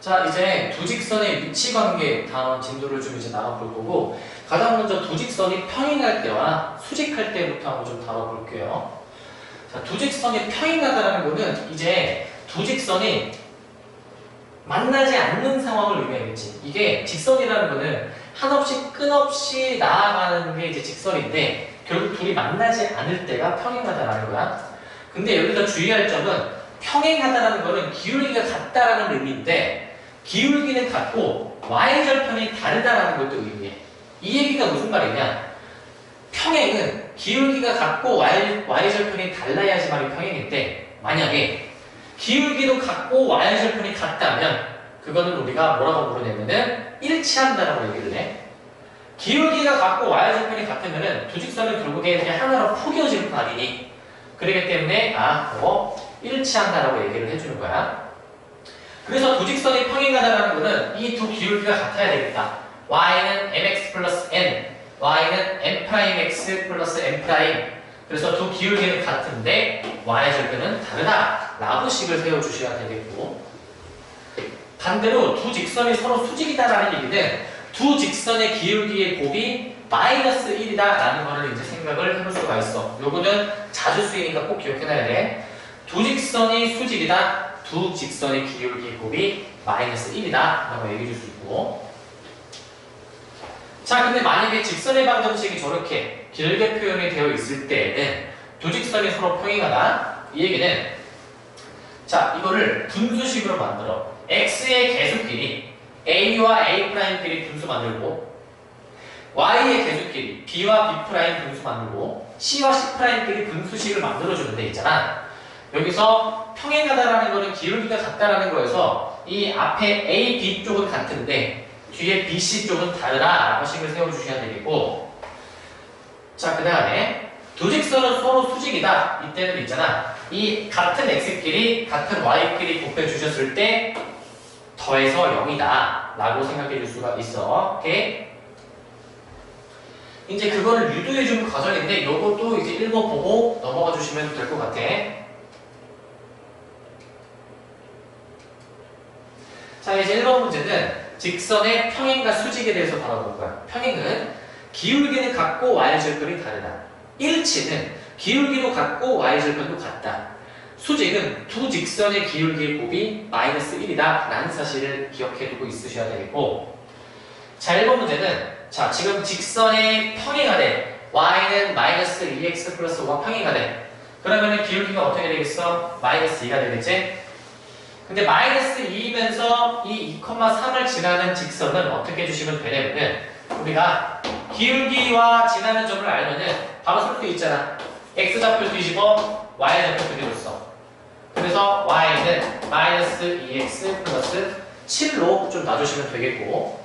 자, 이제 두 직선의 위치 관계 다음 진도를 좀 이제 나눠볼 거고, 가장 먼저 두 직선이 평행할 때와 수직할 때부터 한번 좀 다뤄볼게요. 자, 두 직선이 평행하다라는 거는 이제 두 직선이 만나지 않는 상황을 의미하겠지. 이게 직선이라는 거는 한없이 끝없이 나아가는 게 이제 직선인데, 결국 둘이 만나지 않을 때가 평행하다라는 거야. 근데 여기서 주의할 점은 평행하다라는 거는 기울기가 같다라는 의미인데, 기울기는 같고 y절편이 다르다라는 것도 의미해. 이 얘기가 무슨 말이냐? 평행은 기울기가 같고 y절편이 달라야지만이 평행인데, 만약에 기울기도 같고 y절편이 같다면 그거는 우리가 뭐라고 부르냐면은 일치한다라고 얘기를 해. 기울기가 같고 y절편이 같으면은 두 직선은 결국에 이렇게 하나로 포개어질 거 아니니, 그렇기 때문에 일치한다라고 얘기를 해주는 거야. 그래서 두 직선이 평행하다라는 거는 이 두 기울기가 같아야 되겠다. y는 mx 플러스 n, y는 m'x 플러스 m'. 그래서 두 기울기는 같은데 y절편은 다르다 라고 식을 세워주셔야 되겠고, 반대로 두 직선이 서로 수직이다라는 얘기는 두 직선의 기울기의 곱이 마이너스 1이다 라는 거를 이제 생각을 해볼 수가 있어. 요거는 자주 쓰이니까 꼭 기억해놔야 돼. 두 직선이 수직이다, 두 직선의 기울기 곱이 마이너스 1이다 라고 얘기해 줄 수 있고, 자, 근데 만약에 직선의 방정식이 저렇게 길게 표현이 되어 있을 때에는 두 직선이 서로 평행하다, 이 얘기는, 자, 이거를 분수식으로 만들어. x의 계수끼리 a와 a'끼리 분수 만들고, y의 계수끼리 b와 b' 분수 만들고, c와 c'끼리 분수식을 만들어주는 데 있잖아. 여기서 평행하다라는 거는 기울기가 같다라는 거여서 이 앞에 A, B 쪽은 같은데 뒤에 B, C 쪽은 다르다라고 식을 세워주셔야 되겠고, 자, 그 다음에 두 직선은 서로 수직이다. 이때는 있잖아. 이 같은 X끼리 같은 Y끼리 곱해주셨을 때 더해서 0이다 라고 생각해 줄 수가 있어. 오케이? 이제 그거를 유도해주는 과정인데 이것도 이제 읽어보고 넘어가 주시면 될 것 같아. 자, 이제 1번 문제는 직선의 평행과 수직에 대해서 바라볼 거야. 평행은 기울기는 같고 y절편이 다르다. 일치는 기울기도 같고 y절편도 같다. 수직은 두 직선의 기울기의 곱이 마이너스 1이다 라는 사실을 기억해 두고 있으셔야 되겠고, 자, 1번 문제는, 자, 지금 직선의 평행하되 y는 마이너스 2x 플러스 5가 평행하되, 그러면 기울기가 어떻게 되겠어? 마이너스 2가 되겠지? 근데 마이너스 2이면서 이 2,3을 지나는 직선은 어떻게 해주시면 되냐면은, 우리가 기울기와 지나는 점을 알면은 바로 쓸 수 있잖아. x좌표 뒤집어 y좌표 뒤집었어. 그래서 y는 마이너스 2x 플러스 7로 좀 놔주시면 되겠고,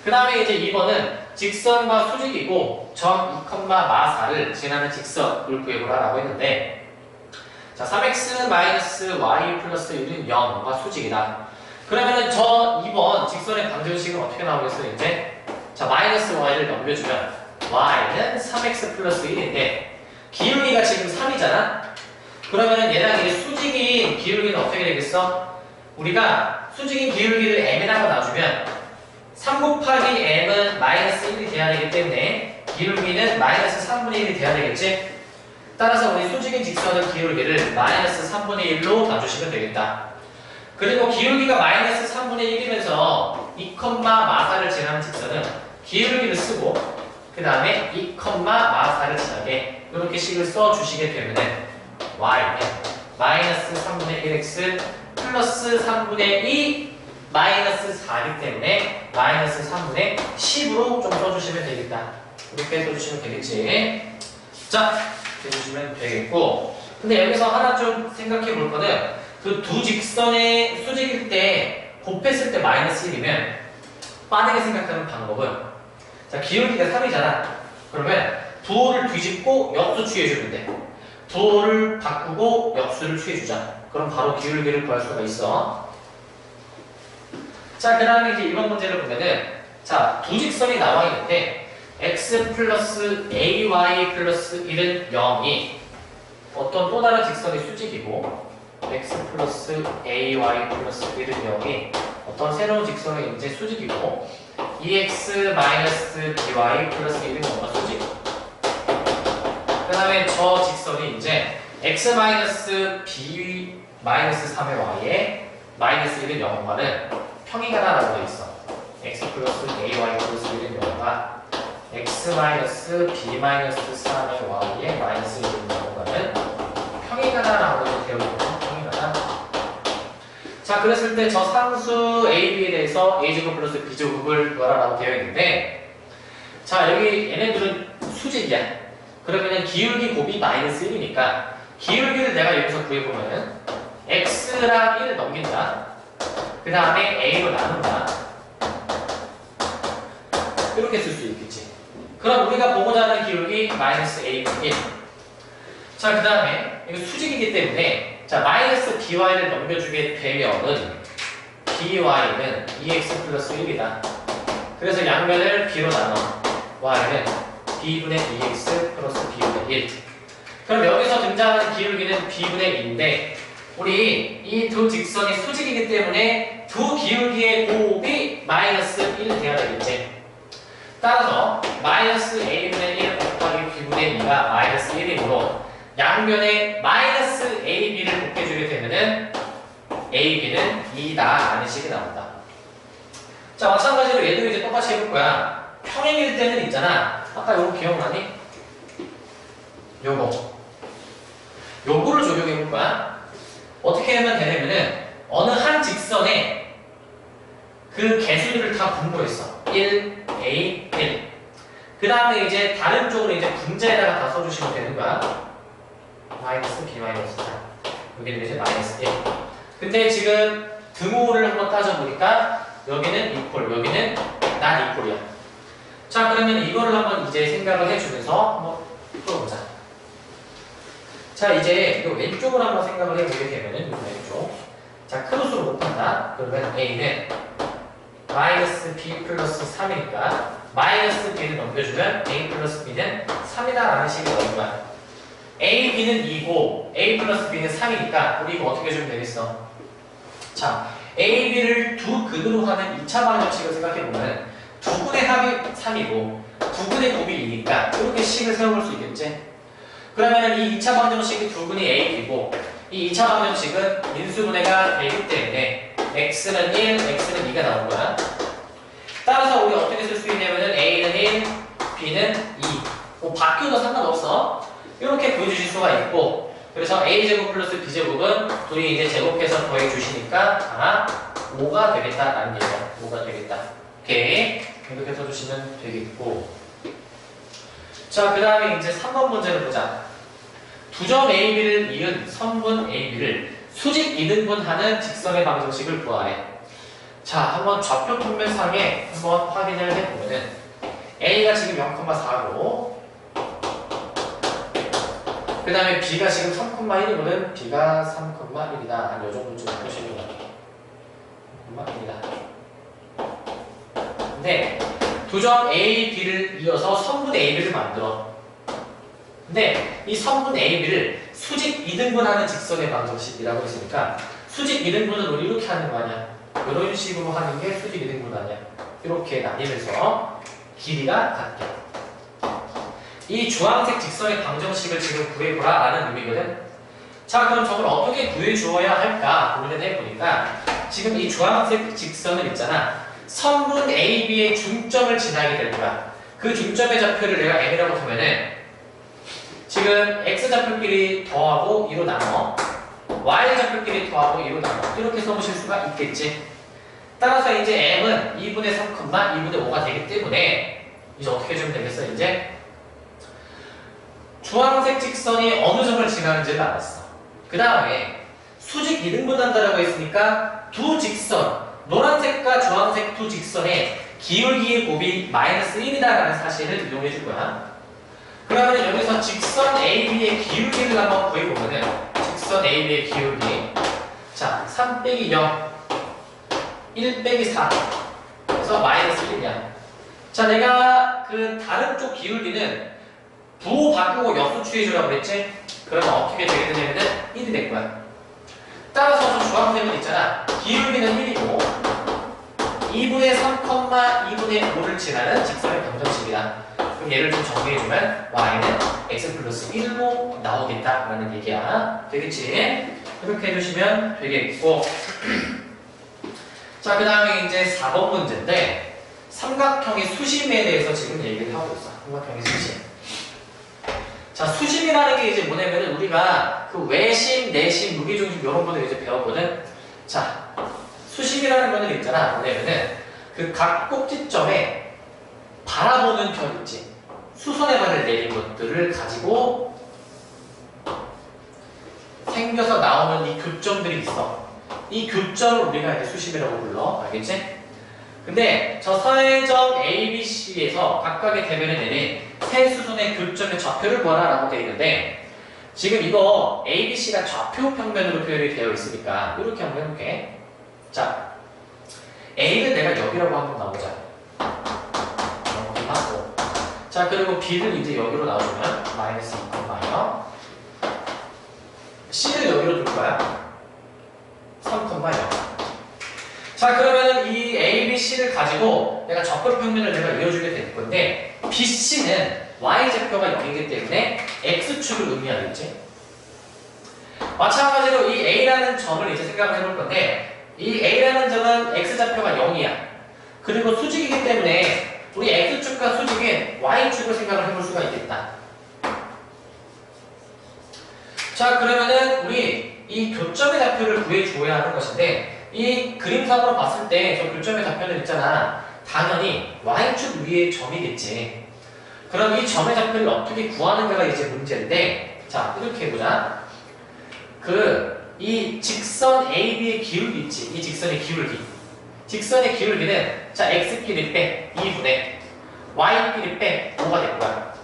그 다음에 이제 2번은 직선과 수직이고 점 2,4를 지나는 직선을 구해보라라고 했는데, 자, 3x 마이너스 y 플러스 1은 0과 수직이다. 그러면은 저 2번 직선의 방정식은 어떻게 나오겠어, 이제? 자, 마이너스 y를 넘겨주면 y는 3x 플러스 1인데 기울기가 지금 3이잖아? 그러면은 얘랑 이 수직인 기울기는 어떻게 되겠어? 우리가 수직인 기울기를 m이라고 놔주면 3 곱하기 m은 마이너스 1이 돼야 되기 때문에 기울기는 마이너스 3분의 1이 돼야 되겠지? 따라서 우리 수직인 직선의 기울기를 마이너스 3분의 1로 놔주시면 되겠다. 그리고 기울기가 마이너스 3분의 1이면서 2,4를 지나는 직선은 기울기를 쓰고 그 다음에 2,4를 지나게 이렇게 식을 써주시게 되면 y는 마이너스 3분의 1x 플러스 3분의 2 마이너스 4이기 때문에 마이너스 3분의 10으로 좀 써주시면 되겠다. 이렇게 써주시면 되겠지. 자, 해주시면 되겠고, 근데 여기서 하나 좀 생각해 볼 거는, 그 두 직선의 수직일 때 곱했을 때 마이너스 1이면 빠르게 생각하는 방법은, 자, 기울기가 3이잖아. 그러면 부호를 뒤집고 역수 취해주면 돼. 부호를 바꾸고 역수를 취해주자. 그럼 바로 기울기를 구할 수가 있어. 자, 그 다음에 이제 이번 문제를 보면은, 자, 두 직선이 나와 있는데 x 플러스 ay 플러스 1은 0이 어떤 또 다른 직선의 수직이고 x 플러스 ay 플러스 1은 0이 어떤 새로운 직선의 이제 수직이고 EX-BY 플러스 1은 뭔가 수직. 그 다음에 저 직선이 이제 X-B-3의 Y에 마이너스 1은 0과는 평행하다라고 되어 있어. X 플러스 AY 플러스 1은 0과 X-B-3의 Y에 마이너스 1은 0과는 평행하다라고 되어 있거든요. 평행하다. 자, 그랬을 때 저 상수 AB에 대해서 A제곱 플러스 B제곱을 구하라라고 되어 있는데, 자, 여기 얘네들은 수직이야. 그러면은 기울기 곱이 마이너스 1이니까 기울기를 내가 여기서 구해보면은 X랑 1을 넘긴다. 그 다음에 A로 나눈다. 이렇게 쓸 수 있겠지. 그럼 우리가 보고자 하는 기울기 마이너스 A1. 자, 그 다음에 이거 수직이기 때문에 자, 마이너스 BY를 넘겨주게 되면은 BY는 2X 플러스 1이다. 그래서 양면을 B로 나눠 Y는 B분의 2X 플러스 B분의 1. 그럼 여기서 등장하는 기울기는 B분의 2인데 우리 이 두 직선이 수직이기 때문에 두 기울기의 곱이 마이너스 1 돼야 되겠지. 따라서 마이너스 A분의 1 곱하기 B분의 2가 마이너스 1이므로 양면에 마이너스 AB를 곱해주게 되면은 AB는 2다 라는 식이 나온다. 자, 마찬가지로 얘도 이제 똑같이 해볼 거야. 평행일 때는 있잖아. 아까 요거 기억나니? 요거를 적용해 볼 거야. 어떻게 하면 되냐면은 어느 한 직선에 그 개수들을 다 분모했어. 1, A, 1. 그 다음에 이제 다른 쪽으로 이제 분자에다가 다 써주시면 되는 거야. 마이너스 B 마이너스 4. 여기는 이제 마이너스 1. 근데 지금 등호를 한번 따져보니까 여기는 이퀄, 여기는 난 이퀄이야. 자, 그러면 이거를 한번 이제 생각을 해주면서 한번 풀어보자. 자, 이제 이 왼쪽을 한번 생각을 해보게 되면은 이 왼쪽. 자, 크로스로 곱한다. 그러면 A는 마이너스 B 플러스 3이니까 마이너스 B를 넘겨주면 A 플러스 B는 3이다 라는 식이 나오는 거야. A, B는 2고 A 플러스 B는 3이니까 우리 이거 어떻게 해주면 되겠어? 자, A, B를 두 근으로 하는 2차 방정식을 생각해보면 두 근의 합이 3이고 두 근의 곱이 2니까 이렇게 식을 세워볼 수 있겠지? 그러면 이 2차 방정식이 두 근이 A, B고 이 2차 방정식은 인수분해가 되기 때문에 X는 1, X는 2가 나온 거야. 따라서 우리 어떻게 쓸 수 있냐면은 A는 1, B는 2. 뭐 바뀌어도 상관없어. 이렇게 보여주실 수가 있고, 그래서 A제곱 플러스 B제곱은 둘이 이제 제곱해서 더해주시니까 5가 되겠다라는 얘기야. 5가 되겠다. 오케이. 이렇게 써주시면 되겠고. 자, 그 다음에 이제 3번 문제를 보자. 두 점 AB를 이은 선분 AB를 수직 2등분하는 직선의 방정식을 구하래. 자, 한번 좌표 평면상에 한번 확인을 해보면은 A가 지금 0,4고 그 다음에 B가 지금 3,1이거든. B가 3,1이다. 한 요정도 좀 보시면 돼요. 3,1이다. 근데 두 점 A, B를 이어서 선분 AB를 만들어. 근데 이 선분 AB를 수직 2등분하는 직선의 방정식이라고 했으니까 수직 2등분은 우리 이렇게 하는 거 아니야? 이런 식으로 하는 게 수직 2등분 아니야? 이렇게 나뉘면서 길이가 같게. 이 주황색 직선의 방정식을 지금 구해보라 라는 의미거든. 자, 그럼 저걸 어떻게 구해주어야 할까 고민을 해보니까 지금 이 주황색 직선을 있잖아. 선분 AB의 중점을 지나게 될 거야. 그 중점의 좌표를 내가 M이라고 하면은 지금 X 좌표끼리 더하고 2로 나눠 Y 좌표끼리 더하고 2로 나눠 이렇게 써보실 수가 있겠지. 따라서 이제 M은 2분의 3, 2분의 5가 되기 때문에 이제 어떻게 해주면 되겠어? 이제 주황색 직선이 어느 점을 지나는지를 알았어. 그 다음에 수직 2등분한다라고 했으니까 두 직선, 노란색과 주황색 두 직선의 기울기의 곱이 마이너스 1이다라는 사실을 이용해 줄 거야. 그러면 여기서 직선 AB의 기울기를 한번 구해보면은 직선 AB의 기울기 자, 3 빼기 0 1 빼기 4 그래서 마이너스 1이야. 자, 내가 그 다른 쪽 기울기는 부호 바꾸고 역수 취해주라고 그랬지? 그러면 어떻게 되게 되냐면은 1이 될 거야. 따라서 저 주황색은 있잖아. 기울기는 1이고 2분의 3, 2분의 5를 지나는 직선의 방정식이다. 그럼 얘를 좀 정리해주면 y는 x 플러스 1로 나오겠다라는 얘기야. 되겠지? 이렇게 해주시면 되겠고 자, 그 다음에 이제 4번 문제인데 삼각형의 수심에 대해서 지금 얘기를 하고 있어. 삼각형의 수심. 자, 수심이라는 게 이제 뭐냐면은 우리가 그 외심, 내심, 무게중심 이런 거를 이제 배웠거든. 자, 수심이라는 거는 있잖아. 뭐냐면은 그 각 꼭지점에 바라보는 별 있지. 수선의 발을 내린 것들을 가지고 생겨서 나오는 이 교점들이 있어. 이 교점을 우리가 이제 수심이라고 불러. 알겠지? 근데 저 사회점 ABC에서 각각의 대면에 내린 세 수선의 교점의 좌표를 구하라 라고 되어 있는데 지금 이거 ABC가 좌표 평면으로 표현이 되어 있으니까 이렇게 한번 해볼게. 자, A는 내가 여기라고 한번 나오자. 여기 하고. 자, 그리고 B를 이제 여기로 나오면 마이너스 2,0. C를 여기로 둘 거야. 3,0. 자, 그러면은 이 A, B, C를 가지고 내가 좌표 평면을 내가 이어주게 될 건데 BC는 Y좌표가 0이기 때문에 X축을 의미하겠지. 마찬가지로 이 A라는 점을 이제 생각을 해볼 건데 이 A라는 점은 X좌표가 0이야. 그리고 수직이기 때문에 우리 X축과 수직인 Y축을 생각을 해볼 수가 있겠다. 자, 그러면은 우리 이 교점의 좌표를 구해줘야 하는 것인데 이 그림상으로 봤을 때 저 교점의 좌표는 있잖아. 당연히 Y축 위에 점이겠지. 그럼 이 점의 좌표를 어떻게 구하는가가 이제 문제인데 자, 이렇게 해보자. 이 직선 AB의 기울기 있지. 이 직선의 기울기. 직선의 기울기는 자, X끼리 빼 2분의 Y끼리 빼 5가 될 거야.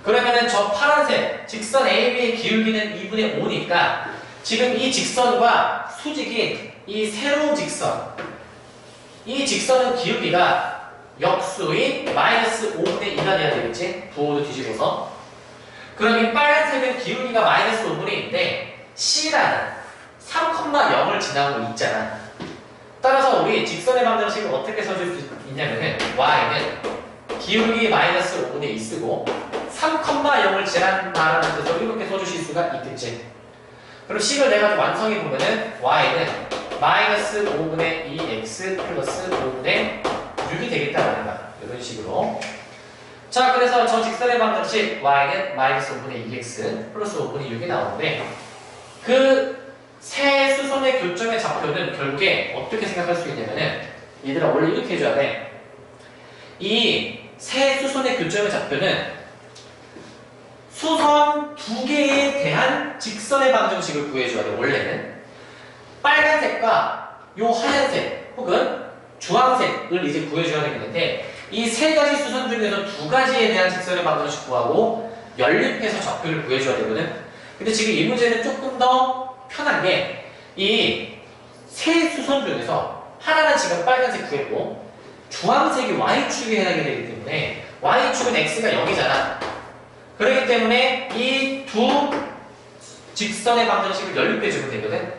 그러면은 저 파란색 직선 AB의 기울기는 2분의 5니까 지금 이 직선과 수직인 이 세로운 직선 이 직선은 기울기가 역수인 마이너스 5분의 2가 돼야 되겠지? 부호도 뒤집어서. 그럼 이 빨간색은 기울기가 마이너스 5분의 2인데 C라는 3,0을 지나고 있잖아. 따라서 우리 직선의 방정식을 어떻게 써줄 수 있냐면은 Y는 기울기 마이너스 5분의 2 쓰고 3,0을 지난다라는 뜻으로 이렇게 써주실 수가 있겠지. 그럼 C를 내가 좀 완성해 보면은 Y는 마이너스 5분의 2x 플러스 5분의 6이 되겠다라는 거야. 이런 식으로. 자, 그래서 저 직선의 방정식 Y는 마이너스 5분의 2x 플러스 5분의 6이 나오는데 그 세 수선의 교점의 좌표는 결국에 어떻게 생각할 수 있냐면은 얘들아 원래 이렇게 해줘야 돼. 이 세 수선의 교점의 좌표는 수선 두 개에 대한 직선의 방정식을 구해줘야 돼. 원래는 빨간색과 요 하얀색 혹은 주황색을 이제 구해줘야 되겠는데 이 세 가지 수선 중에서 두 가지에 대한 직선의 방정식 구하고 연립해서 좌표를 구해줘야 되거든. 근데 지금 이 문제는 조금 더 편한 게 이 세 수선 중에서 하나는 지금 빨간색 구했고 주황색이 Y축에 해당이 되기 때문에 Y축은 X가 0이잖아. 그렇기 때문에 이 두 직선의 방정식을 연립해주면 되거든.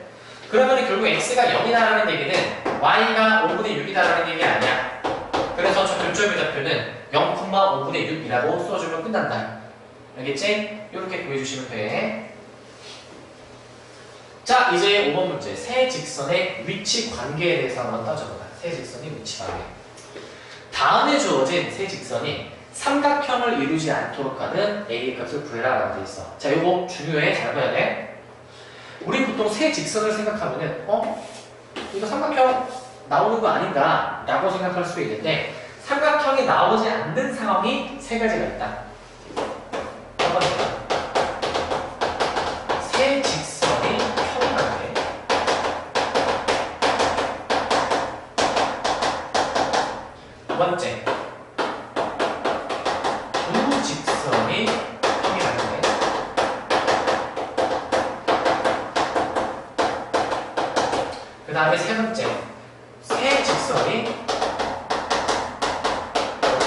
그러면 결국 X가 0이다라는 얘기는 Y가 5분의 6이다라는 얘기 아니야. 그래서 저 교점의 좌표는 0,5분의 6이라고 써주면 끝난다. 알겠지? 이렇게 구해주시면 돼. 자, 이제 5번 문제. 세 직선의 위치 관계에 대해서 한번 따져보자. 세 직선의 위치 관계. 다음에 주어진 세 직선이 삼각형을 이루지 않도록 하는 A의 값을 구해라 라고 되어 있어. 자, 이거 중요해. 잘 봐야 돼. 우리 보통 세 직선을 생각하면은 이거 삼각형 나오는 거 아닌가 라고 생각할 수 있는데 삼각형이 나오지 않는 상황이 세 가지가 있다. 첫 번째가 세 직선이 평행한데 두 번째 두 직선이 평행한데 그 다음에 세 번째 세 직선이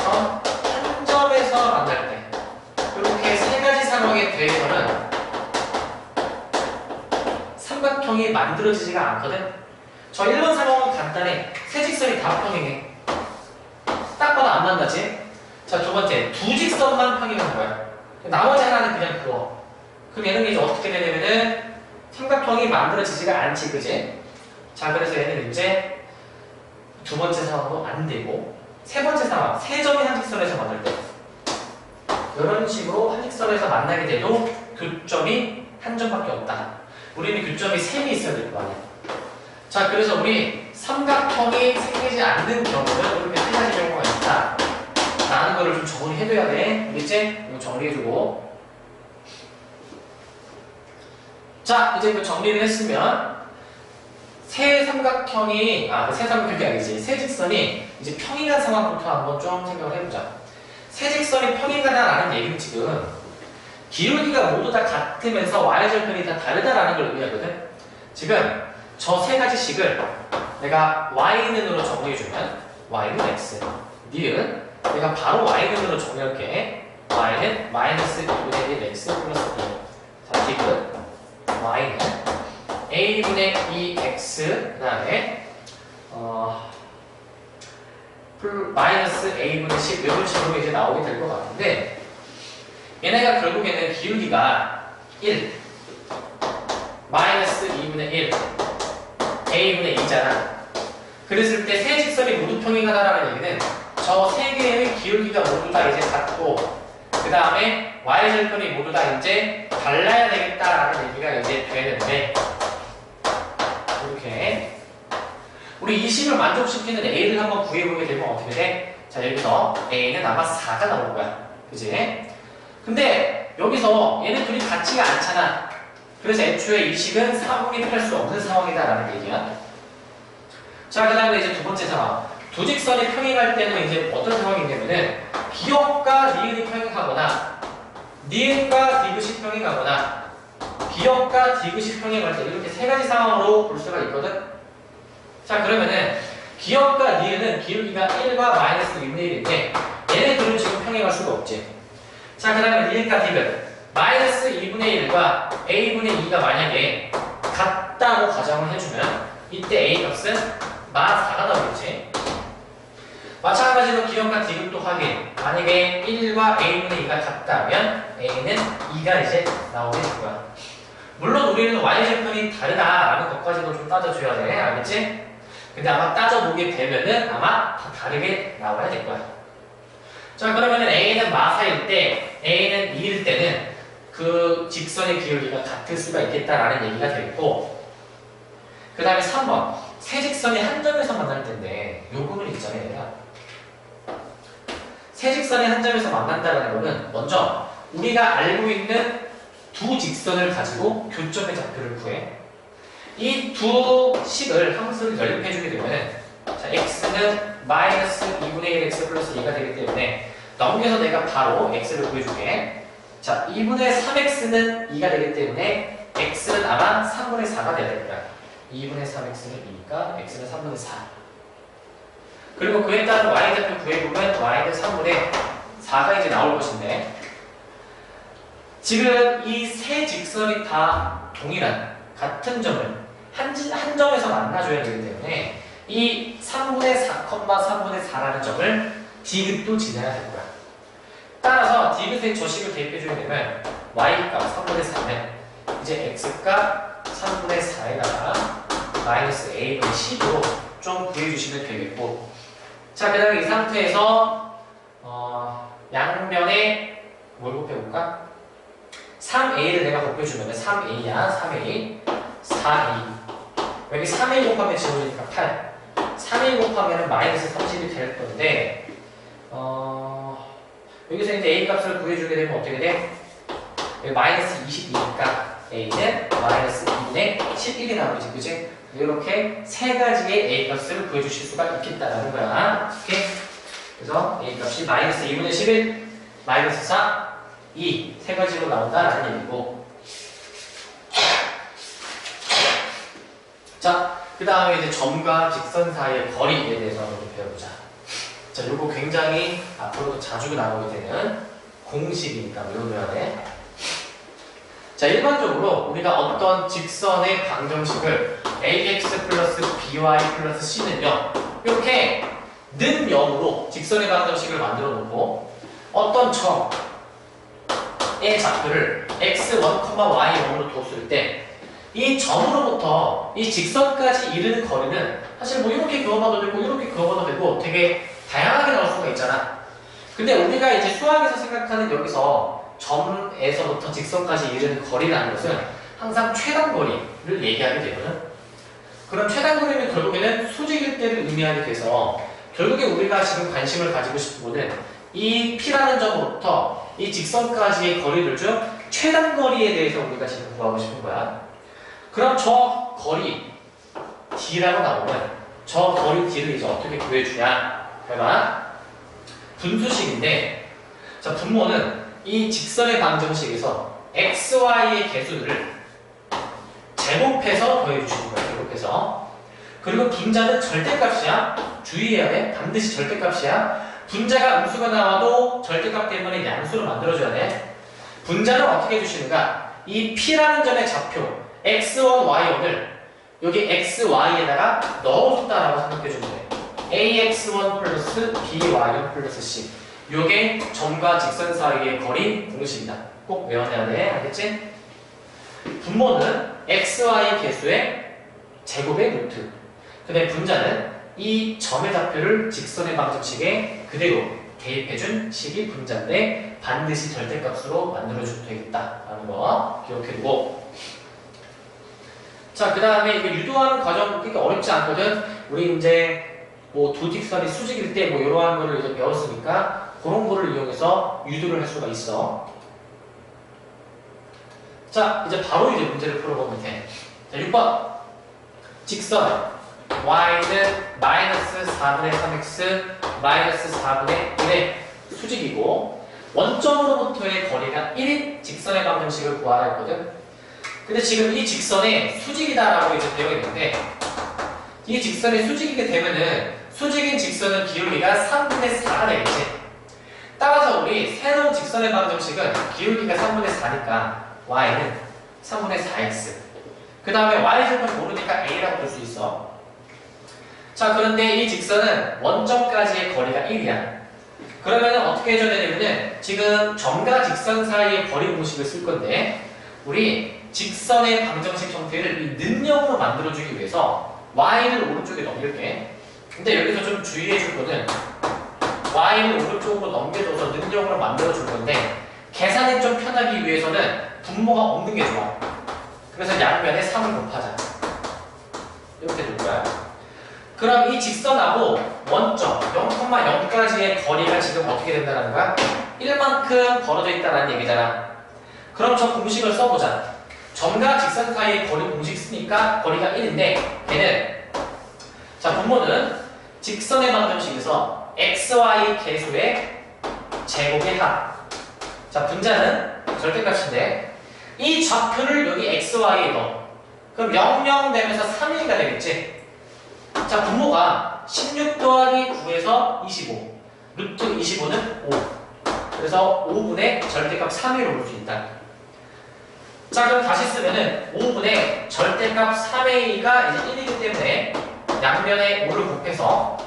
한 점에서 만날 때 이렇게 세 가지 상황에 대해서는 삼각형이 만들어지지가 않거든. 저 1번 상황은 간단해. 세 직선 직선이 다 평행해. 딱 봐도 안 만나지? 자, 두 번째, 두 직선만 평행한 거야. 나머지 하나는 그냥 그거. 그럼 얘는 이제 어떻게 되냐면은 삼각형이 만들어지지가 않지, 그지? 자, 그래서 얘는 이제 두 번째 상황도 안 되고, 세 번째 상황, 세 점이 한 직선에서 만날 때 이런 식으로 한 직선에서 만나게 돼도 교점이 한 점밖에 없다. 우리는 교점이 셈이 있어야 될 거 아니야. 자, 그래서 우리 삼각형이 생기지 않는 경우는 이렇게 세 가지 경우가 있다 라는 거를 좀 정리해둬야 돼. 알겠지? 이거 정리해주고. 자, 이제 그 정리를 했으면 세 삼각형이 세 삼각형이 아니지, 세 직선이 이제 평행한 상황부터 한번 좀 생각을 해보자. 세 직선이 평행하다라는 얘기는 지금 기울기가 모두 다 같으면서 y절편이 다 다르다라는 걸 의미하거든. 지금 저 세 가지 식을 내가 y는으로 정리해주면 y는 x, 니은 내가 바로 y는으로 정리할게. y는 마이너스 2분의 1 x 플러스 2. 자, 디귿 y는 a분의 2x 그 다음에 마이너스 a분의 10 이런 식으로 이제 나오게 될 것 같은데, 얘네가 결국에는 기울기가 1 마이너스 2분의 1 a분의 2잖아. 그랬을 때 세 직선이 모두 평행하다라는 얘기는 저 세 개의 기울기가 모두 다 이제 같고, 그 다음에 y절편이 모두 다 이제 달라야 되겠다라는 얘기가 이제 되는데, 이렇게 우리 이 식을 만족시키는 a를 한번 구해보게 되면 어떻게 돼? 자, 여기서 a는 아마 4가 나올 거야, 그지? 근데 여기서 얘는 둘이 같지가 않잖아. 그래서 애초에 이 식은 사분입할 수 없는 상황이다라는 얘기야. 자, 그 다음에 이제 두 번째 상황. 두 직선이 평행할 때는 이제 어떤 상황이 있냐면은 기역과 니은이 평행하거나 니은과 디귿이 평행하거나 기역과 디귿이 평행할 때 이렇게 세 가지 상황으로 볼 수가 있거든. 자, 그러면은 기역과 니은은 기울기가 1과 마이너스 2분의 1인데 얘네들은 지금 평행할 수가 없지. 자, 그 다음에 니은과 디귿 마이너스 2분의 1과 a분의 2가 만약에 같다고 가정을 해주면 이때 a 값은 마 4가 나오겠지. 마찬가지로 기역과 디귿도 확인. 만약에 1과 a분의 2가 같다면 a는 2가 이제 나오게 될 거야. 물론 우리는 y절편이 다르다라는 것까지도 좀 따져줘야 돼. 알겠지? 근데 아마 따져보게 되면은 아마 다 다르게 나와야 될 거야. 자, 그러면은 a는 마 4일 때 a는 2일 때는 그 직선의 기울기가 같을 수가 있겠다라는 얘기가 되겠고, 그 다음에 3번 세 직선이 한 점에서 만날 텐데 요 부분 있잖아요. 얘들아. 세 직선이 한 점에서 만난다는 거는 먼저 우리가 알고 있는 두 직선을 가지고 교점의 좌표를 구해. 이 두 식을 함수를 연립해주게 되면 자, x는 마이너스 2분의 1 x 플러스 2가 되기 때문에 넘겨서 내가 바로 x를 구해줄게. 자, 2분의 3x는 2가 되기 때문에 x는 아마 3분의 4가 돼야 될 거야. 2분의 3x는 2니까 x는 3분의 4. 그리고 그에 따른 y좌표 구해보면 y는 3분의 4가 이제 나올 것인데, 지금 이 세 직선이 다 동일한 같은 점을 한 점에서 만나줘야 되기 때문에 이 3분의 4, 3분의 4라는 점을 디귿도 지나야 될 거야. 따라서 디귿의 저식을 대입해주게 되면 y값 3분의 4는 이제 x값 3분의 4에다가 마이너스 a분의 10으로 좀 구해주시면 되겠고, 자, 그 다음에 이 상태에서 양면에 뭘 곱해볼까? 3a를 내가 곱해주면 3a야. 3a 4a 여기 3a 곱하면 지워지니까 8 3a 곱하면 마이너스 30이 될 건데, 여기서 이제 a 값을 구해주게 되면 어떻게 돼? 여기 마이너스 22니까 a는 마이너스 2분의 11이 나오지, 그지? 이렇게 세 가지의 a 값을 구해주실 수가 있겠다라는 거야. 오케이? 그래서 a 값이 마이너스 2분의 11, 마이너스 4, 2 세 가지로 나온다라는 얘기고. 자, 그 다음에 이제 점과 직선 사이의 거리에 대해서 한번 배워보자. 자, 요거 굉장히 앞으로도 자주 나오게 되는 공식이니까 외워둬야 돼. 자, 일반적으로 우리가 어떤 직선의 방정식을 ax 플러스 by 플러스 c는요 이렇게 는 0으로 직선의 방정식을 만들어 놓고 어떤 점의 좌표를 x1, y1으로 뒀을 때 이 점으로부터 이 직선까지 이르는 거리는 사실 뭐 이렇게 그어봐도 되고 이렇게 그어봐도 되고 되게 다양하게 나올 수가 있잖아. 근데 우리가 이제 수학에서 생각하는 여기서 점에서부터 직선까지 이르는 거리라는 것은 항상 최단거리를 얘기하게 되거든. 그럼 최단거리는 결국에는 수직일 때를 의미하게 돼서 결국에 우리가 지금 관심을 가지고 싶은 거는 이 P라는 점으로부터 이 직선까지의 거리들 중 최단거리에 대해서 우리가 지금 구하고 싶은 거야. 그럼 저 거리 D라고 나오면 저 거리 D를 이제 어떻게 구해주냐? 해봐. 분수식인데, 자, 분모는 이 직선의 방정식에서 x, y의 개수들을 제곱해서 더해주시는 거야. 제곱해서. 그리고 분자는 절대값이야. 주의해야 돼. 반드시 절대값이야. 분자가 음수가 나와도 절대값 때문에 양수를 만들어줘야 돼. 분자는 어떻게 해주시는가? 이 P라는 점의 좌표 x1, y1을 여기 x, y에다가 넣어줬다라고 생각해주면 돼. ax1 플러스 by1 플러스 c. 요게 점과 직선 사이의 거리 공식이다. 꼭 외워내야 돼. 알겠지? 분모는 x, y 개수의 제곱의 루트. 근데 분자는 이 점의 좌표를 직선의 방정식에 그대로 대입해준 식이 분자인데 반드시 절대값으로 만들어줘도 되겠다라는 거 기억해두고. 자, 그 다음에 이거 유도하는 과정 그렇게 어렵지 않거든. 우리 이제 뭐 두 직선이 수직일 때 뭐 이러한 거를 이제 배웠으니까 그런 거를 이용해서 유도를 할 수가 있어. 자, 이제 바로 이제 문제를 풀어보면 돼. 자, 6번. 직선 y는 마이너스 4분의 3x 마이너스 4분의 1의 수직이고 원점으로부터의 거리가 1인 직선의 방정식을 구하라 했거든. 근데 지금 이 직선에 수직이다라고 이제 되어 있는데 이 직선이 수직이게 되면은 수직인 직선은 기울기가 3분의 4가 되겠지. 따라서 우리 새로운 직선의 방정식은 기울기가 3분의 4니까 y는 3분의 4x. 그 다음에 y절편 모르니까 a라고 볼 수 있어. 자, 그런데 이 직선은 원점까지의 거리가 1이야. 그러면 어떻게 해줘야 되냐면은 지금 점과 직선 사이의 거리 공식을 쓸 건데 우리 직선의 방정식 형태를 이 는형으로 만들어주기 위해서 y를 오른쪽에 넘길게. 근데 여기서 좀 주의해 줄 거는 y를 오른쪽으로 넘겨줘서 는형으로 만들어줄 건데 계산이 좀 편하기 위해서는 분모가 없는 게 좋아. 그래서 양면에 3을 곱하자. 이렇게 될 거야. 그럼 이 직선하고 원점 0,0까지의 거리가 지금 어떻게 된다는 거야? 1만큼 벌어져 있다는 얘기잖아. 그럼 저 공식을 써보자. 점과 직선 사이의 거리 공식 쓰니까 거리가 1인데 걔는 자, 분모는 직선의 방정식에서 x, y 개수의 제곱의 합. 자, 분자는 절대값인데 이 좌표를 여기 x, y에 넣어. 그럼 0, 되면서 3일가 되겠지? 자, 분모가 16 더하기 9에서 25. 루트 25는 5. 그래서 5분의 절대값 3A로 볼 수 있다. 자, 그럼 다시 쓰면은 5분의 절대값 3A가 이제 1이기 때문에 양면에 5를 곱해서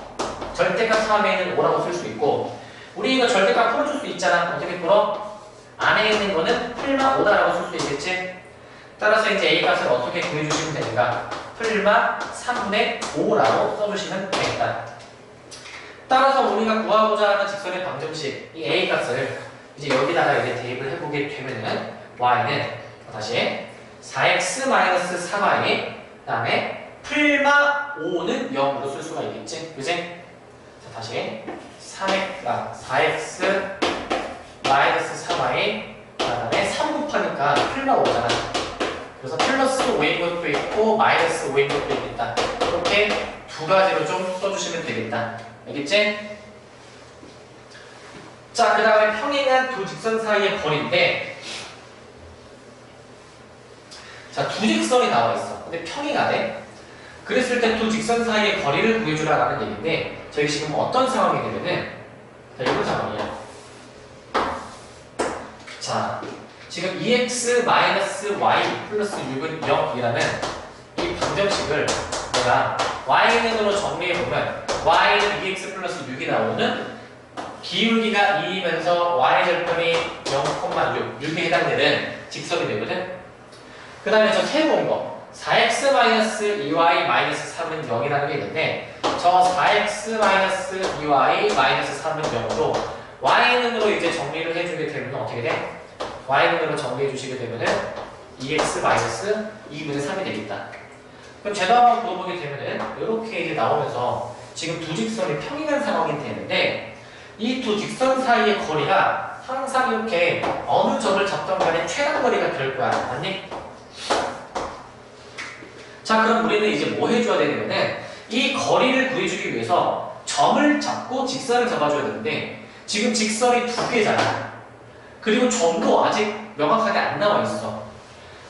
절대값 3A는 5라고 쓸 수 있고 우리 이거 절대값 풀어줄 수 있잖아. 어떻게 풀어? 안에 있는 거는 풀마 5다라고 쓸 수 있겠지? 따라서 이제 A 값을 어떻게 구해주시면 되는가? 풀마 3분의 5라고 써주시면 되겠다. 따라서 우리가 구하고자 하는 직선의 방정식 이 A 값을 이제 여기다가 이제 대입을 해보게 되면은 y는 다시 4x-3y 그 다음에 풀마 5는 0으로 쓸 수가 있겠지? 그지? 자, 다시 4x-3y 그 다음에 3 곱하니까 풀마 5잖아. 그래서 플러스 5인 것도 있고 마이너스 5인 것도 있겠다. 이렇게 두 가지로 좀 써주시면 되겠다. 알겠지? 자, 그 다음에 평행한 두 직선 사이의 거리인데 자, 두 직선이 나와 있어. 근데 평행하네. 그랬을 때 두 직선 사이의 거리를 구해주라라는 얘기인데 저희 지금 어떤 상황이 되면은 자, 이런 상황이야. 자, 지금 2x-y 플러스 6은 0이라는 이 방정식을 내가 y는으로 정리해보면 y는 2x 플러스 6이 나오는 기울기가 2이면서 y절편이 0,6, 6에 해당되는 직선이 되거든. 그 다음에 저 새로운 거 4x-2y-3은 0이라는 게 있는데 저 4x-2y-3은 0으로 y는으로 이제 정리를 해주게 되면 어떻게 돼? y는으로 정리해 주시게 되면은 2x-2분의 3이 되겠다. 그럼 제가 한번 물어보게 되면은 이렇게 이제 나오면서 지금 두 직선이 평행한 상황이 되는데 이 두 직선 사이의 거리가 항상 이렇게 어느 점을 잡던 간에 최단 거리가 될 거야. 맞니? 자, 그럼 우리는 이제 뭐 해줘야 되냐면은 이 거리를 구해주기 위해서 점을 잡고 직선을 잡아줘야 되는데 지금 직선이 두 개잖아. 그리고 점도 아직 명확하게 안 나와 있어.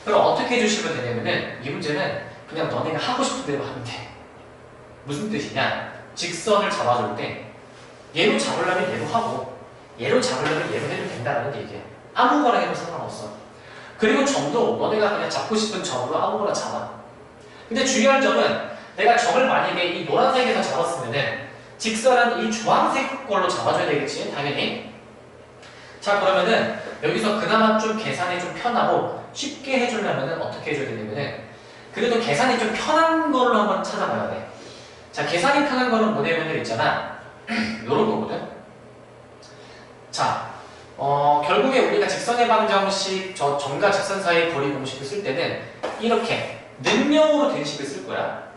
그럼 어떻게 해주시면 되냐면은 이 문제는 그냥 너네가 하고 싶은 대로 하면 돼. 무슨 뜻이냐? 직선을 잡아줄 때 얘로 잡으려면 얘로 하고 얘로 잡으려면 얘로 해도 된다는 얘기야. 아무거나 해도 상관없어. 그리고 점도 너네가 그냥 잡고 싶은 점으로 아무거나 잡아. 근데 중요한 점은 내가 점을 만약에 이 노란색에서 잡았으면은 직선은 이 주황색 걸로 잡아줘야 되겠지, 당연히. 자, 그러면은 여기서 그나마 좀 계산이 좀 편하고 쉽게 해주려면은 어떻게 해줘야 되냐면은 그래도 계산이 좀 편한 걸로 한번 찾아봐야 돼. 자, 계산이 편한 거는 뭐냐면은 있잖아. 요런 거거든. 자, 결국에 우리가 직선의 방정식, 저 점과 직선 사이의 거리 공식을 쓸 때는 이렇게 능력으로 된 식을 쓸 거야.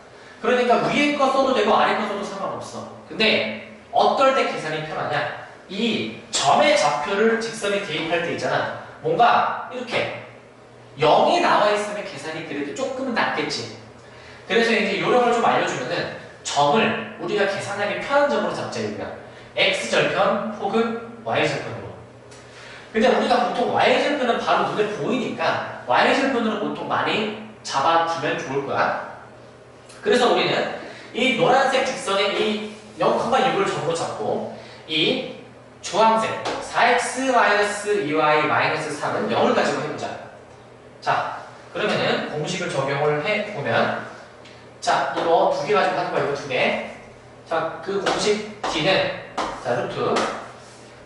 그러니까 위에 거 써도 되고 아래 거 써도 상관없어. 근데 어떨 때 계산이 편하냐? 이 점의 좌표를 직선에 대입할 때 있잖아. 뭔가 이렇게 0이 나와 있으면 계산이 그래도 조금은 낫겠지. 그래서 이제 요령을 좀 알려주면은 점을 우리가 계산하기 편한 점으로 잡자 이거야. x절편 혹은 y절편으로. 근데 우리가 보통 y절편은 바로 눈에 보이니까 y절편으로 보통 많이 잡아주면 좋을 거야. 그래서 우리는 이 노란색 직선의 이 0,6을 점으로 잡고 이 주황색 4x-2y-3은 0을 가지고 해보자. 자, 그러면은 공식을 적용을 해보면 자, 이거 두 개 가지고 하는 거야. 이거 두 개. 자, 그 공식 D는 자, 루트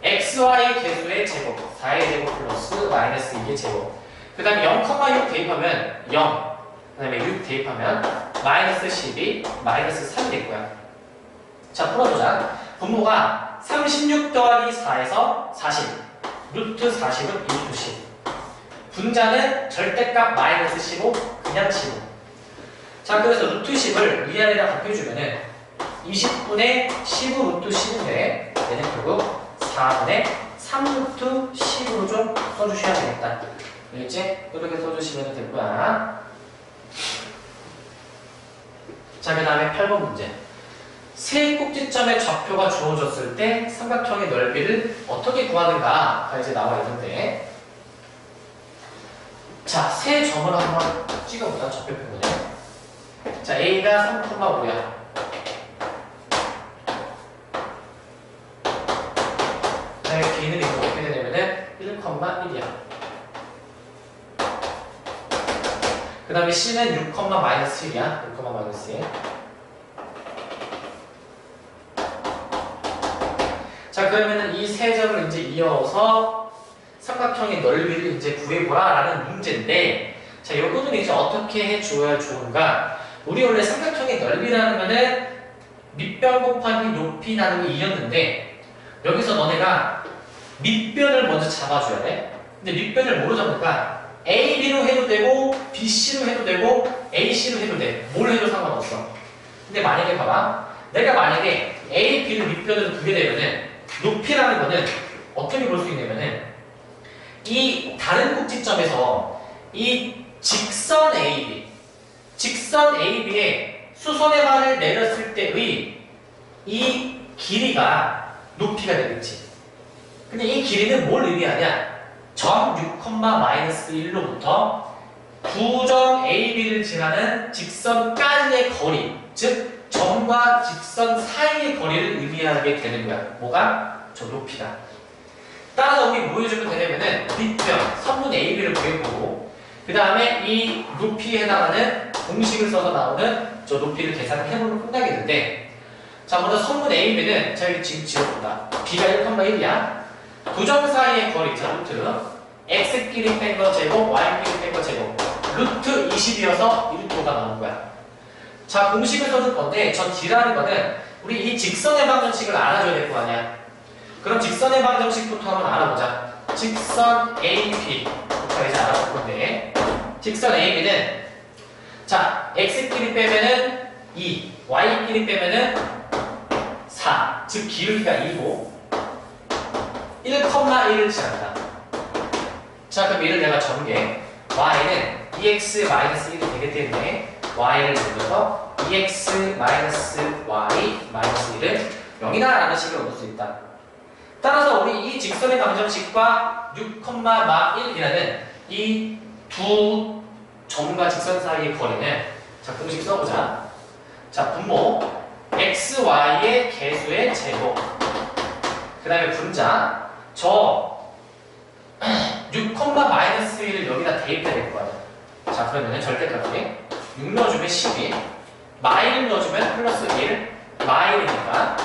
xy 개수의 제곱 4의 제곱 플러스 마이너스 2의 제곱 그 다음에 0,6 대입하면 0 그 다음에 6 대입하면 마이너스 12 마이너스 3이 될 거야. 자, 풀어보자. 분모가 36 더하기 4에서 40 루트 40은 루트 10 분자는 절대값 마이너스 15 그냥 15. 자, 그래서 루트 10을 위아래로 곱해주면은 20분의 15 루트 10인데 얘는 결국 4분의 3 루트 10으로 좀 써주셔야 되겠다. 알겠지? 이렇게 써주시면 될 거야. 자, 그 다음에 8번 문제. 세 꼭지점의 좌표가 주어졌을 때 삼각형의 넓이를 어떻게 구하는가가 이제 나와 있는데 자, 세 점을 한번 찍어보자. 좌표표문에. 자, A가 3,5야. 그 다음에 B는 이거 어떻게 되냐면은 1,1이야. 그 다음에 C는 6,-1이야. 6,-1. 자, 그러면은 이 세 점을 이제 이어서 삼각형의 넓이를 이제 구해보라 라는 문제인데 자, 요거는 이제 어떻게 해줘야 좋은가? 우리 원래 삼각형의 넓이라는 거는 밑변 곱하기 높이 나누기 2였는데 여기서 너네가 밑변을 먼저 잡아줘야 돼. 근데 밑변을 뭐로 잡을까? AB로 해도 되고 BC로 해도 되고 AC로 해도 돼. 뭘 해도 상관없어. 근데 만약에 봐봐. 내가 만약에 A, B를 밑변으로 두게 되면은 높이라는 거는 어떻게 볼 수 있냐면은 이 다른 꼭지점에서 이 직선 AB에 수선의 반을 내렸을 때의 이 길이가 높이가 되겠지. 근데 이 길이는 뭘 의미하냐? 점 6,-1로부터 부점 AB를 지나는 직선까지의 거리, 즉 점과 직선 사이의 거리를 의미하게 되는 거야. 뭐가? 저 높이가. 따라서 우리 뭐 해주면 되냐면은 밑변, 선분 AB를 구해보고 그 다음에 이 높이에 해당하는 공식을 써서 나오는 저 높이를 계산을 해보면 끝나겠는데 자, 먼저 성분 A, B는 자, 여기 지금 지어본다. B가 1,1이야. 두 점 사이의 거리, 자, 루트. X끼리 뺀 거 제곱, Y끼리 뺀 거 제곱. 루트 20이어서 이 루트가 나오는 거야. 자, 공식을 써줄 건데, 저 D라는 거는 우리 이 직선의 방정식을 알아줘야 될 거 아니야. 그럼 직선의 방정식부터 한번 알아보자. 직선 AB부터 이제 알아볼 건데, 직선 AB는 자, X끼리 빼면은 2, Y끼리 빼면은 4. 즉, 기울기가 2고 1,1을 지난다. 자, 그럼 얘를 내가 전개. Y는 2x-1이 되기 때문에 Y를 넣어서 2x-y-1을 0이다 라는 식을 얻을 수 있다. 따라서 우리 이 직선의 방정식과 6,1이라는 이 두 점과 직선 사이의 거리는 자, 공식 써보자. 자, 분모 x, y의 개수의 제곱 그 다음에 분자 저 6,-1을 여기다 대입해야 될 거야. 자, 그러면 절대값이 6 넣어주면 12 마일 넣어주면 플러스 1 마일이니까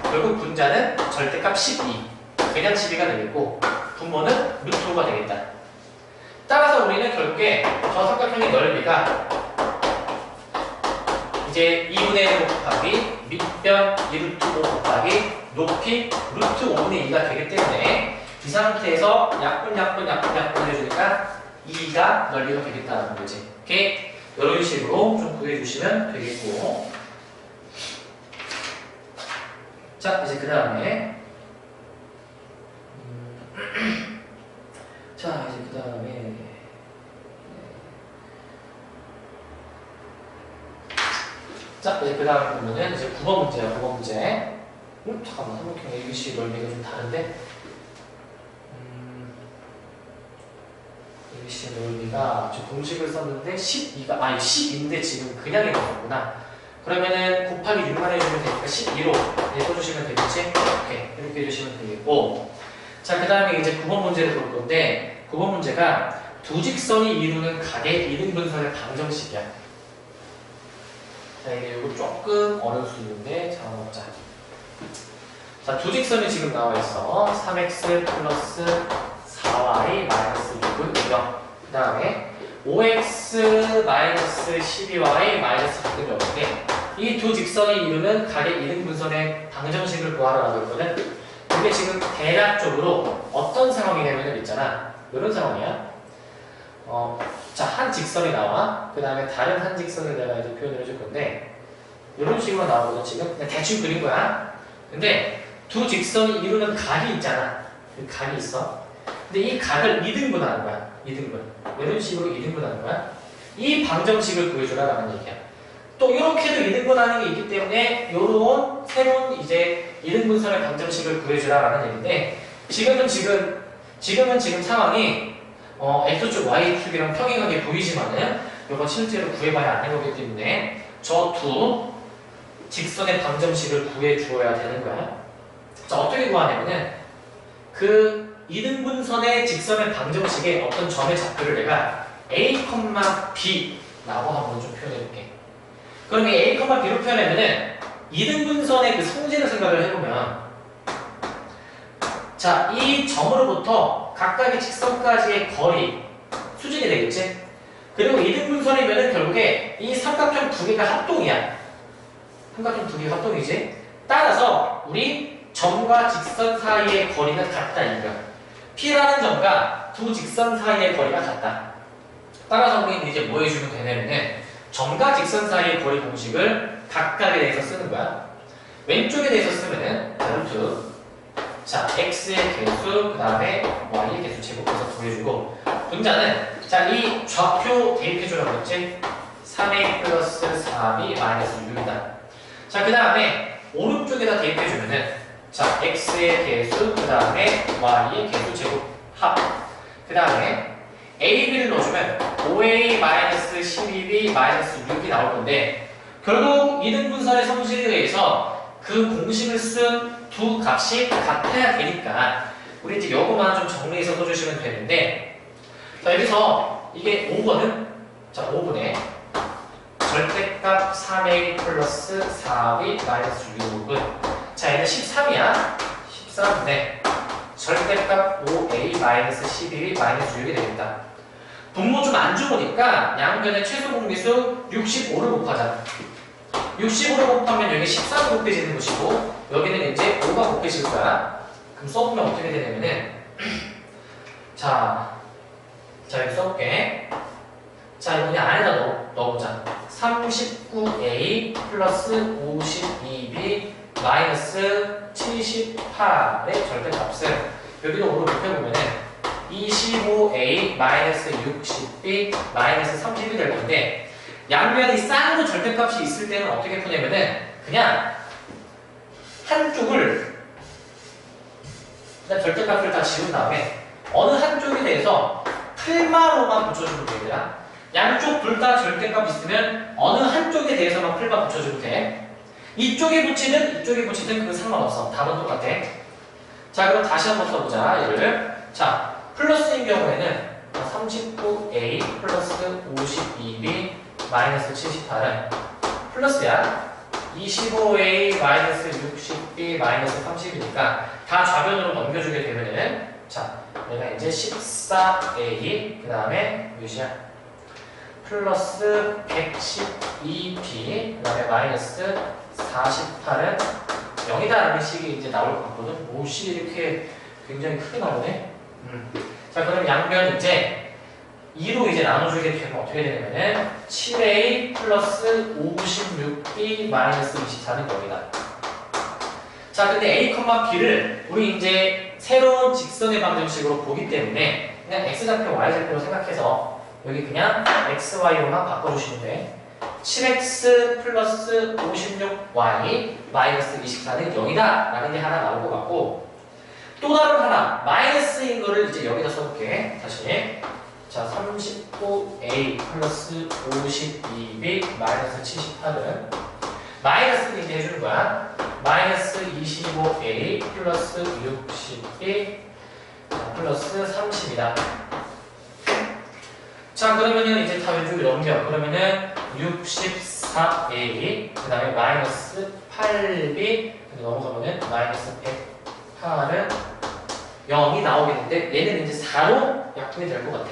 결국 분자는 절대값 12 그냥 12가 되겠고 분모는 루트 5가 되겠다. 따라서 우리는 결국에 저 삼각형의 넓이가 이제 2분의 1 곱하기 밑변 2루트 5 곱하기 높이 루트 5분의 2가 되기 때문에 이 상태에서 약분 해주니까 2가 넓이가 되겠다는 거지. 오케이? 이런 식으로 좀 구해주시면 되겠고. 자, 이제 그 다음에 자, 이제 그 다음에 자, 이제 그 다음에 보면은 이제 9번 문제야, 9번 문제. 잠깐만, 삼각형 ABC 넓이가 좀 다른데? ABC 넓이가 지금 공식을 썼는데 12가, 10인데 지금 그냥 해봤구나. 그러면은 곱하기 6만 해주면 되니까 12로 써주시면 되겠지? 오케이, 이렇게 해주시면 되겠고. 자, 그 다음에 이제 9번 문제를 볼 건데, 9번 문제가 두 직선이 이루는 각의 이등분선의 방정식이야. 자, 이게 이거 조금 어려울 수 있는데, 자, 한번 보자. 자, 두 직선이 지금 나와 있어. 3x 플러스 4y 마이너스 6은 0. 그 다음에 5x 마이너스 12y 마이너스 6은 0인데, 이 두 직선이 이루는 각의 이등분선의 방정식을 구하라고 했거든. 근데 지금 대략적으로 어떤 상황이냐면 있잖아. 이런 상황이야. 자, 한 직선이 나와. 그 다음에 다른 한 직선을 내가 이제 표현을 해줄 건데, 이런 식으로 나오거든, 지금. 그냥 대충 그린 거야. 근데 두 직선이 이루는 각이 있잖아. 그 각이 있어. 근데 이 각을 2등분하는 거야. 2등분. 이런 식으로 2등분하는 거야. 이 방정식을 구해주라라는 얘기야. 또 이렇게도 2등분하는 게 있기 때문에 요런 새로운 이제 2등분선의 방정식을 구해주라라는 얘기인데, 지금은 지금 상황이 x축, y축이랑 평행하게 보이지만은 이건 실제로 구해봐야 아는 거기 때문에 저 두 직선의 방정식을 구해주어야 되는 거야. 자, 어떻게 구하냐면은 그 2등분선의 직선의 방정식에 어떤 점의 좌표를 내가 a, b라고 한번 좀 표현해볼게. 그럼 이 a, b로 표현하면은 2등분선의 그 성질을 생각을 해보면, 자, 이 점으로부터 각각의 직선까지의 거리 수직이 되겠지? 그리고 2등분선이면은 결국에 이 삼각형 두 개가 합동이야. 삼각형 두 개가 합동이지? 따라서 우리 점과 직선 사이의 거리는 같다 이거야. P라는 점과 두 직선 사이의 거리가 같다. 따라서 우리는 이제 뭐 해주면 되냐면은 점과 직선 사이의 거리 공식을 각각에 대해서 쓰는 거야. 왼쪽에 대해서 쓰면은 루트 자, x의 개수, 그 다음에 y의 개수 제곱해서 구해주고, 분자는 자, 이 좌표 대입해주라고 했지? 3a 플러스 4b 마이너스 6이다. 자, 그 다음에 오른쪽에다 대입해주면은 자, x의 개수, 그 다음에 y의 개수 제곱 합. 그 다음에 a, b를 넣어주면 5a 마이너스 12b 마이너스 6이 나올 건데, 결국 이등분선의 성질에 의해서 그 공식을 쓴 두 값이 같아야 되니까 우리 이제 요거만 좀 정리해서 써주시면 되는데, 자, 여기서 이게 5거든? 자, 5분의 절대값 3a 플러스 4b 마이너스 6은 자 얘는 13이야. 13인데 절대값 5a 마이너스 11이 마이너스 6이 되겠다. 분모 좀 안 좋으니까 양변의 최소 공비수 65를 곱하자. 65를 곱하면 여기 13이 곱해지는 것이고 여기는 이제 5가 곱해질 거야. 그럼 써보면 어떻게 되냐면은 자 여기 써볼게. 자 이거 그냥 안에다 넣어보자. 39a 플러스 52b 마이너스 78의 절대값을 여기도 5로 곱해보면은 25a 마이너스 60b 마이너스 30이 될 건데 양변이 쌍으로 절대값이 있을 때는 어떻게 푸냐면은 그냥 한쪽을 그냥 절대값을 다 지운 다음에 어느 한쪽에 대해서 풀마로만 붙여주면 되더라. 양쪽 둘 다 절대값 있으면 어느 한쪽에 대해서만 풀마 붙여주면 돼. 이쪽에 붙이든 그거 상관없어. 답은 똑같아. 자 그럼 다시 한번 써보자. 얘를 자 플러스인 경우에는 39a 플러스 52b 마이너스 78은 플러스야. 25a 마이너스 60b 마이너스 30이니까 다 좌변으로 넘겨주게 되면은 자 내가 이제 14a 그 다음에 몇이야? 플러스 112b 그 다음에 마이너스 48은 0이다라는 식이 이제 나올 것 같거든. 오, 식이 이렇게 굉장히 크게 나오네. 자 그럼 양변 이제 2로 이제 나눠주게 되면 어떻게 되냐면은 7a 플러스 56b 마이너스 24는 0이다. 자 근데 a, b를 우리 이제 새로운 직선의 방정식으로 보기 때문에 그냥 x좌표, y좌표로 생각해서 여기 그냥 xy로만 바꿔주시면 돼. 7x 플러스 56y 마이너스 24는 0이다 라는 게 하나 나올 것 같고 또 다른 하나 마이너스인 거를 이제 여기다 써볼게. 다시 자 39a 플러스 52b 마이너스 78은 마이너스를 이제 해주는 거야. 마이너스 25a 플러스 60b 플러스 30이다. 자 그러면은 이제 다 왼쪽으로 넘겨. 그러면은 64a 그 다음에 마이너스 8b 넘어가면은 마이너스 108은 0이 나오겠는데 얘는 이제 4로 약분이 될 것 같아.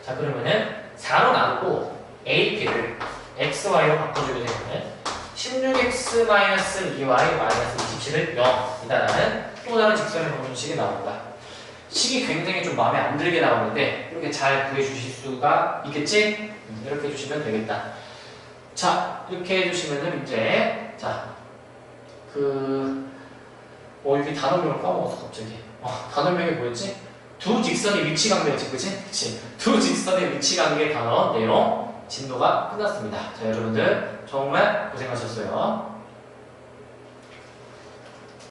자 그러면은 4로 나누고 ap를 xy로 바꿔주게 되면 16x 마이너스 2y 마이너스 27은 0이다라는 또 다른 직선의 방정식이 나옵니다. 식이 굉장히 좀 마음에 안 들게 나오는데 이렇게 잘 구해주실 수가 있겠지? 이렇게 해주시면 되겠다. 자 이렇게 해주시면은 이제 자 여기 단어명을 까먹었어 갑자기. 단어명이 뭐였지? 두 직선의 위치 관계였지, 그치? 그치? 두 직선의 위치 관계 단어 내용 진도가 끝났습니다. 자 여러분들 정말 고생하셨어요.